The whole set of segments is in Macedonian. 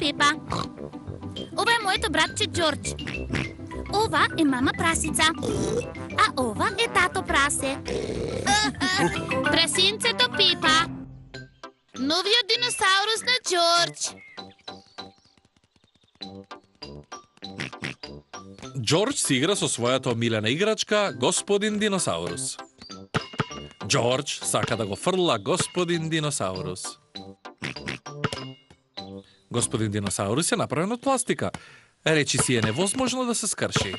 Пепа. Ова е моето братче Джордж. Ова е мама прасица. А ова е тато прасе. Прасинцето Пепа. Новиот диносаурус на Джордж. Джордж си игра со својата омилена играчка, господин Диносаурус. Джордж сака да го фрла господин Диносаурус. Господин Диносаурус е направен од пластика. Речи си е невозможно да се скрши.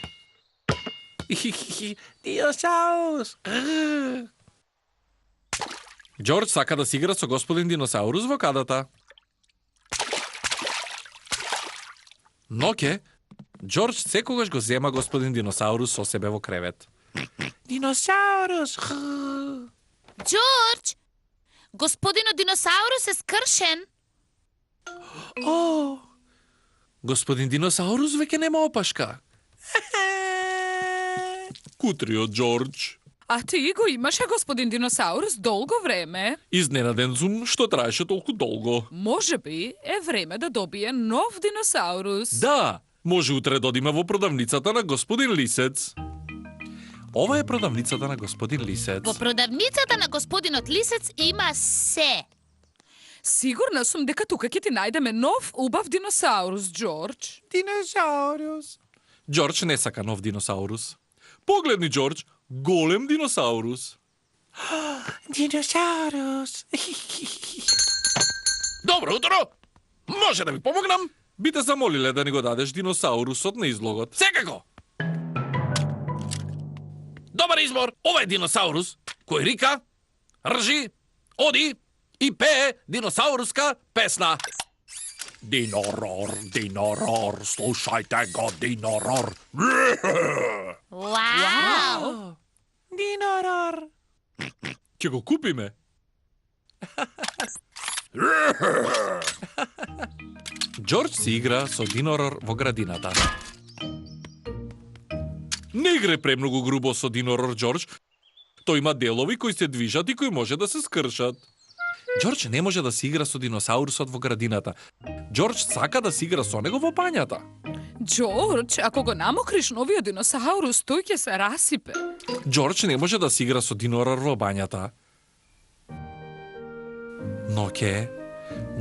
Диносаурус! Джордж сака да си игра со господин Диносаурус во кадата. Ноќе, Джордж секогаш го зема господин Диносаурус со себе во кревет. Диносаурус! Джордж! Господинот диносаурус е скршен. О! Господин Диносаурус веќе нема опашка. Кутриот Джордж. А ти го имаше, господин Диносаурус, долго време. Изненаден сум што траеше толку долго. Може би е време да добие нов диносаурус. Да, може утре да одиме во продавницата на господин Лисец. Ова е продавницата на господин Лисец. Во продавницата на господинот Лисец има се. Сигурна сум дека тука ќе ти најдеме нов убав диносаурус, Джордж. Диносаурус. Джордж не сака нов диносаурус. Погледни, Джордж, голем диносаурус. Диносаурус. Добро утро! Може да ви помогнам? Би те замолиле да ни го дадеш диносаурусот на излогот. Секако! Добар избор! Ова е диносаурус кој рика, ржи, оди и пее диносауруска песна. Динорор, динорор, слушајте го, динорор. Вау! Динорор. Ќе го купиме. Джордж си игра со динорор во градината. Не игре премногу грубо со динорор, Джордж. Тој има делови кои се движат и кои може да се скршат. Джордж не може да си игра со диносаурусот во градината. Джордж сака да си игра со него во бањата. Джордж, ако го намокриш новиот диносаурус, тој ќе се расипе. Джордж не може да си игра со динорор во бањата. Ноќе,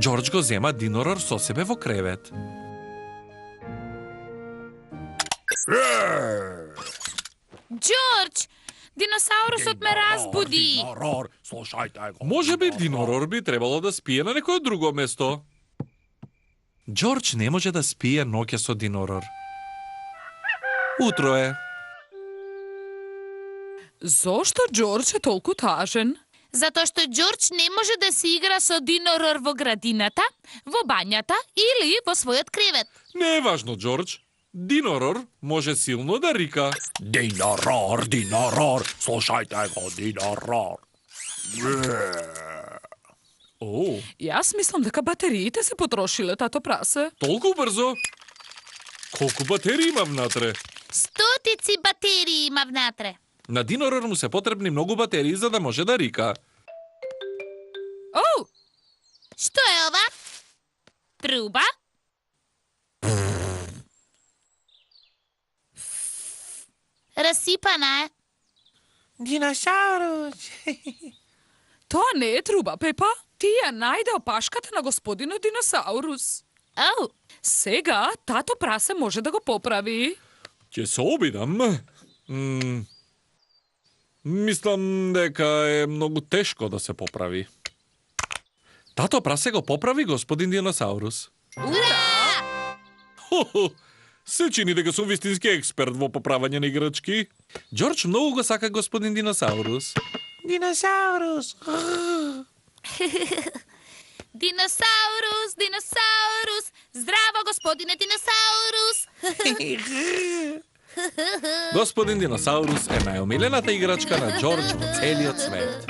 Джордж го зема динорор со себе во кревет. Джордж! Диносаурусот ме разбуди. Динорор, слушајте го. Може би динорор би требало да спие на некое друго место. Джордж не може да спие ноќе со динорор. Утро е. Зошто Джордж е толку тажен? Затоа што Джордж не може да се игра со динорор во градината, во бањата или во својот кревет. Не е важно, Джордж. Динорор може силно да рика. Динорор, динорор, слушајте го, динорор. О, Јас мислам дека батериите се потрошиле, тато прасе. толку брзо. Колку батерии има внатре? Стотици батерии има внатре. На динорор му се потребни многу батерии за да може да рика. Оу! Што е ова? Труба? Расипана е. Диносаурус. Тоа не е труба, Пепа. Ти ја најде опашката на господинот диносаурус. Оу, Сега, тато прасе може да го поправи. Ќе се обидам. Мислам дека е многу тешко да се поправи. Тато прасе го поправи господин Диносаурус. ура! Хо-хо, се чини дека сум вистински експерт во поправање на играчки. Джордж многу го сака господин Диносаурус. Диносаурус! Диносаурус, диносаурус! Здраво, господине диносаурус! Господин Диносаурус е најомилената играчка на Джордж во целиот свет.